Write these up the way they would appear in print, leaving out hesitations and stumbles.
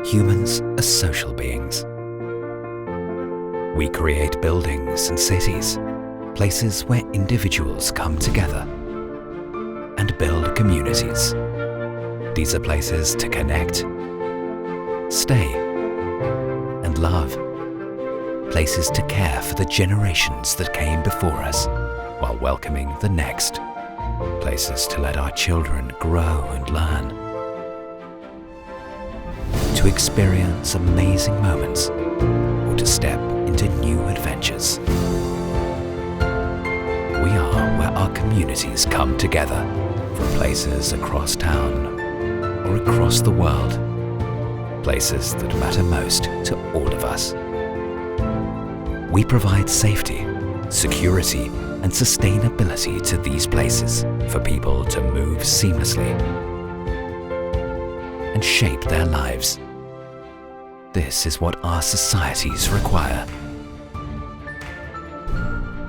Humans are social beings. We create buildings and cities, places where individuals come together and build communities. These are places to connect, stay, and love. Places to care for the generations that came before us while welcoming the next. Places to let our children grow and learn. To experience amazing moments or to step into new adventures. We are where our communities come together, from places across town or across the world. Places that matter most to all of us. We provide safety, security, and sustainability to these places for people to move seamlessly and shape their lives. This is what our societies require.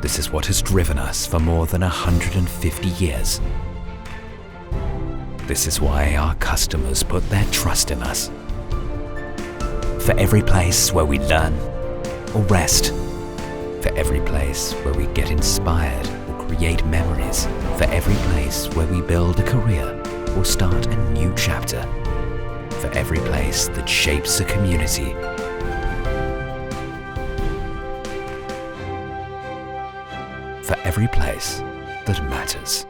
This is what has driven us for more than 150 years. This is why our customers put their trust in us. For every place where we learn or rest, for every place where we get inspired or create memories, for every place where we build a career or start a new chapter, for every place that shapes a community, for every place that matters.